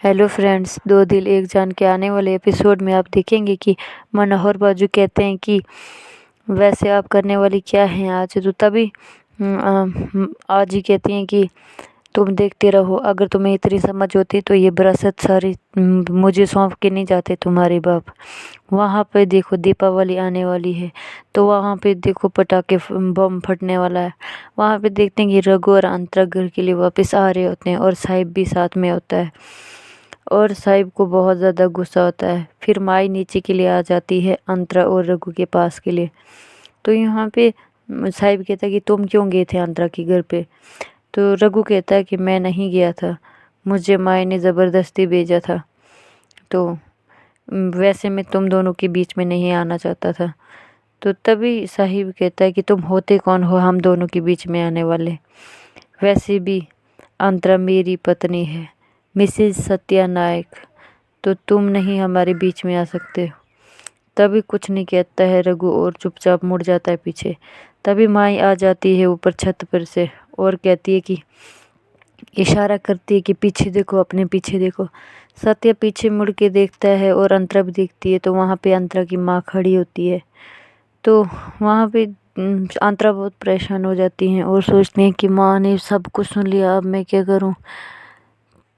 Hello friends, दो दिल एक जान के आने वाले एपिसोड में आप देखेंगे कि मनोहर बाजू कहते हैं कि वैसे आप करने वाली क्या हैं आज। तो तभी आज ही कहती हैं कि तुम देखते रहो, अगर तुम्हें इतनी समझ होती तो ये विरासत सारी मुझे सौंप के नहीं जाते तुम्हारे बाप। वहाँ पे देखो दीपावली आने वाली है, तो वहाँ पे देखो पटाखे बम फटने वाला है। वहाँ पे देखते हैं कि रघु और अंतरा घर के लिए वापस आ रहे होते हैं और साहिब भी साथ में होता है और साहिब को बहुत ज़्यादा गुस्सा होता है। फिर माई नीचे के लिए आ जाती है अंतरा और रघु के पास के लिए। तो यहाँ पे साहिब कहता है कि तुम क्यों गए थे अंतरा के घर पे। तो रघु कहता है कि मैं नहीं गया था, मुझे माई ने ज़बरदस्ती भेजा था। तो वैसे मैं तुम दोनों के बीच में नहीं आना चाहता था। तो तभी साहिब कहता है कि तुम होते कौन हो हम दोनों के बीच में आने वाले। वैसे भी अंतरा मेरी पत्नी है, मिसेस सत्या नायक, तो तुम नहीं हमारे बीच में आ सकते हो। तभी कुछ नहीं कहता है रघु और चुपचाप मुड़ जाता है पीछे। तभी माई आ जाती है ऊपर छत पर से और कहती है कि इशारा करती है कि पीछे देखो, अपने पीछे देखो। सत्या पीछे मुड़ के देखता है और अंतरा भी देखती है, तो वहाँ पे अंतरा की माँ खड़ी होती है। तो वहाँ पे अंतरा बहुत परेशान हो जाती हैं और सोचती हैं कि माँ ने सब कुछ सुन लिया, अब मैं क्या करूँ।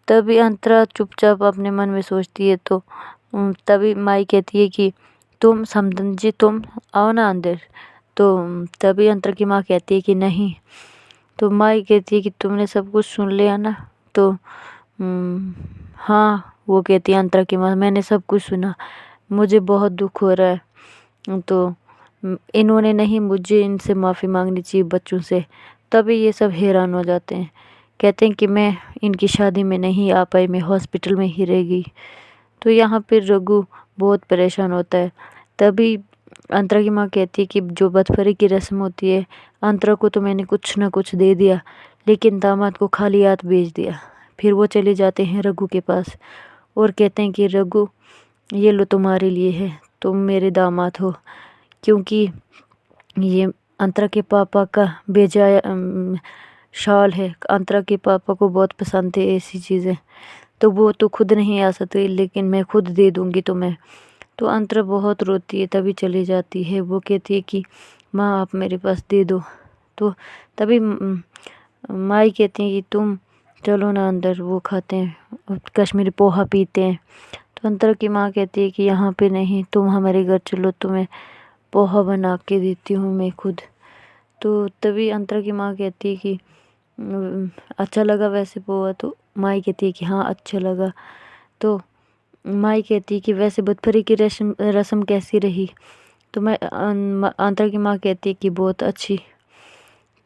तभी अंतरा चुपचाप अपने मन में सोचती है। तो तभी माई कहती है कि तुम समधन जी तुम आओ ना अंदर। तो तभी अंतरा की माँ कहती है कि नहीं। तो माई कहती है कि तुमने सब कुछ सुन लिया ना। तो हाँ, वो कहती है अंतरा की माँ, मैंने सब कुछ सुना, मुझे बहुत दुख हो रहा है। तो इन्होंने नहीं, मुझे इनसे माफ़ी मांगनी चाहिए बच्चों से। तभी ये सब हैरान हो जाते हैं, कहते हैं कि मैं इनकी शादी में नहीं आ पाई, मैं हॉस्पिटल में ही रह गई। तो यहाँ पे रघु बहुत परेशान होता है। तभी अंतरा की माँ कहती है कि जो बदफरी की रस्म होती है, अंतरा को तो मैंने कुछ ना कुछ दे दिया, लेकिन दामाद को खाली हाथ भेज दिया। फिर वो चले जाते हैं रघु के पास और कहते हैं कि रघु ये लो तुम्हारे लिए है, तुम मेरे दामाद हो। क्योंकि ये अंतरा के पापा का भेजा शॉल है, अंतरा के पापा को बहुत पसंद थे ऐसी चीज़ें, तो वो तो खुद नहीं आ सकते, लेकिन मैं खुद दे दूँगी तुम्हें। तो अंतरा बहुत रोती है, तभी चली जाती है। वो कहती है कि माँ आप मेरे पास दे दो। तो तभी माई कहती है कि तुम चलो ना अंदर, वो खाते हैं कश्मीरी पोहा पीते हैं। तो अंतरा की माँ कहती है कि यहाँ पे नहीं, तुम हमारे घर चलो, तुम्हें पोहा बना के देती हूँ मैं खुद। तो तभी अंतरा की माँ कहती है कि अच्छा लगा वैसे पोहा। तो माई कहती है कि हाँ अच्छा लगा। तो माई कहती है कि वैसे बदफरी की रस्म कैसी रही। तो अंतरा की माँ कहती है कि बहुत अच्छी।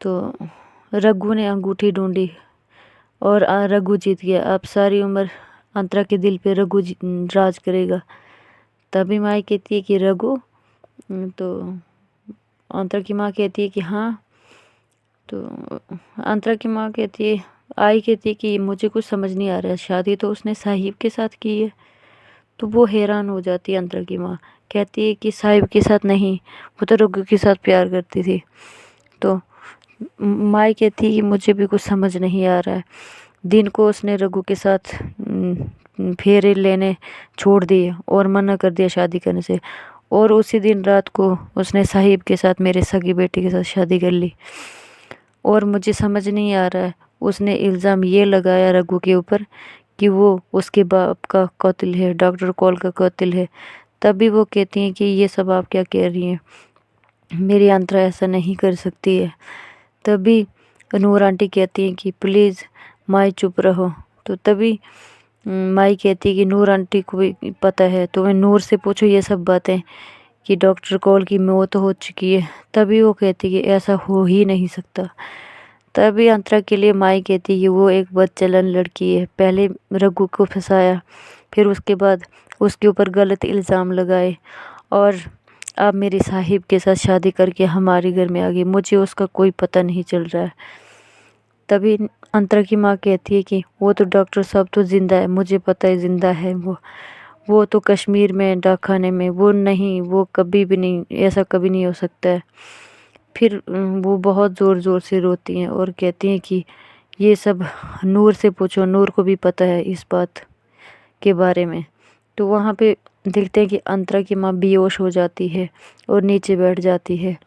तो रघु ने अंगूठी ढूंढी और रघु जीत गया। अब सारी उम्र अंतरा के दिल पे रघु राज करेगा। तभी माई कहती है कि रघु, तो अंतरा की माँ कहती है कि हाँ। तो अंतरा की माँ कहती है, आई कहती है कि मुझे कुछ समझ नहीं आ रहा है, शादी तो उसने साहिब के साथ की है। तो वो हैरान हो जाती है अंतरा की माँ, कहती है कि साहिब के साथ नहीं, वो तो रघु के साथ प्यार करती थी। तो माई कहती है कि मुझे भी कुछ समझ नहीं आ रहा है। दिन को उसने रघु के साथ फेरे लेने छोड़ दिए और मना कर दिया शादी करने से, और उसी दिन रात को उसने साहिब के साथ, मेरे सगी बेटी के साथ शादी कर ली। और मुझे समझ नहीं आ रहा है, उसने इल्ज़ाम ये लगाया रघु के ऊपर कि वो उसके बाप का कातिल है, डॉक्टर कॉल का कातिल है। तभी वो कहती हैं कि ये सब आप क्या कह रही हैं, मेरी अंतरा ऐसा नहीं कर सकती है। तभी नूर आंटी कहती हैं कि प्लीज़ माई चुप रहो। तो तभी माई कहती है कि नूर आंटी को भी पता है, तो मैं नूर से पूछो ये सब बातें कि डॉक्टर कॉल की मौत हो चुकी है। तभी वो कहती है कि ऐसा हो ही नहीं सकता। तभी अंतरा के लिए माई कहती है कि वो एक बदचलन लड़की है, पहले रघु को फंसाया, फिर उसके बाद उसके ऊपर गलत इल्ज़ाम लगाए, और अब मेरी साहिब के साथ शादी करके हमारे घर में आ गई, मुझे उसका कोई पता नहीं चल रहा है। तभी अंतरा की माँ कहती है कि वो तो डॉक्टर साहब तो ज़िंदा है, मुझे पता है ज़िंदा है वो तो कश्मीर में डाकखाने में, वो नहीं, वो कभी भी नहीं, ऐसा कभी नहीं हो सकता है। फिर वो बहुत ज़ोर ज़ोर से रोती हैं और कहती हैं कि ये सब नूर से पूछो, नूर को भी पता है इस बात। के बारे में। तो वहाँ पे देखते हैं कि अंतरा की माँ बेहोश हो जाती है और नीचे बैठ जाती है।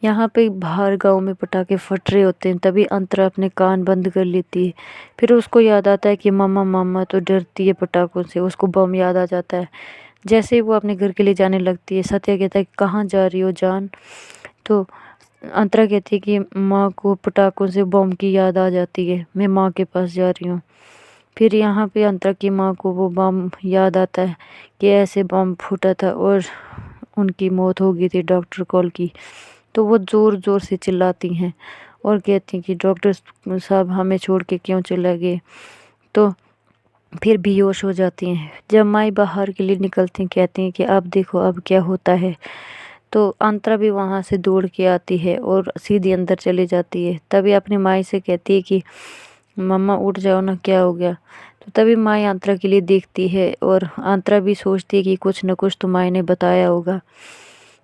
यहाँ पे बाहर गांव में पटाखे फट रहे होते हैं, तभी अंतरा अपने कान बंद कर लेती है। फिर उसको याद आता है कि मामा मामा तो डरती है पटाखों से, उसको बम याद आ जाता है। जैसे ही वो अपने घर के लिए जाने लगती है, सत्या कहता है कहाँ जा रही हो जान। तो अंतरा कहती है कि माँ को पटाखों से बम की याद आ जाती है, मैं माँ के पास जा रही हूँ। फिर यहाँ पे अंतरा की माँ को वो बम याद आता है कि ऐसे बम फूटा था और उनकी मौत हो गई थी डॉक्टर कॉल की। तो वो ज़ोर ज़ोर से चिल्लाती हैं और कहती हैं कि डॉक्टर साहब हमें छोड़ के क्यों चले गए। तो फिर बेहोश हो जाती हैं। जब माई बाहर के लिए निकलती हैं, कहती हैं कि अब देखो अब क्या होता है। तो अंतरा भी वहाँ से दौड़ के आती है और सीधी अंदर चली जाती है। तभी अपनी माई से कहती है कि मम्मा उठ जाओ ना, क्या हो गया। तो तभी माई अंतरा के लिए देखती है और अंतरा भी सोचती है कि कुछ न कुछ तो माई ने बताया होगा।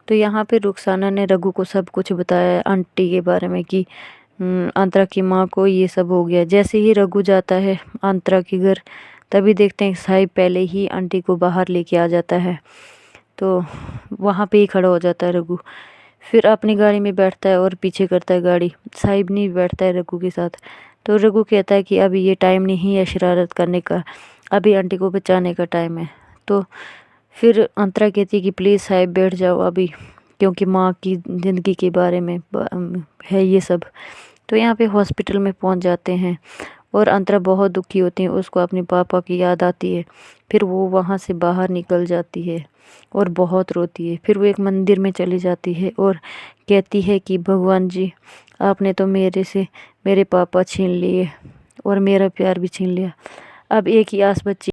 तो यहाँ पे रुखसाना ने रघु को सब कुछ बताया आंटी के बारे में कि अंतरा की माँ को ये सब हो गया। जैसे ही रघु जाता है अंतरा के घर, तभी देखते हैं साहिब पहले ही आंटी को बाहर लेके आ जाता है। तो वहाँ पे ही खड़ा हो जाता है रघु। फिर अपनी गाड़ी में बैठता है और पीछे करता है गाड़ी। साहिब नहीं बैठता है रघु के साथ। तो रघु कहता है कि अभी ये टाइम नहीं है शरारत करने का, अभी आंटी को बचाने का टाइम है। तो फिर अंतरा कहती है कि प्लीज़ साहिब बैठ जाओ अभी, क्योंकि माँ की ज़िंदगी के बारे में है ये सब। तो यहाँ पे हॉस्पिटल में पहुँच जाते हैं और अंतरा बहुत दुखी होती है, उसको अपने पापा की याद आती है। फिर वो वहाँ से बाहर निकल जाती है और बहुत रोती है। फिर वो एक मंदिर में चली जाती है और कहती है कि भगवान जी, आपने तो मेरे से मेरे पापा छीन लिए और मेरा प्यार भी छीन लिया। अब एक ही आस बची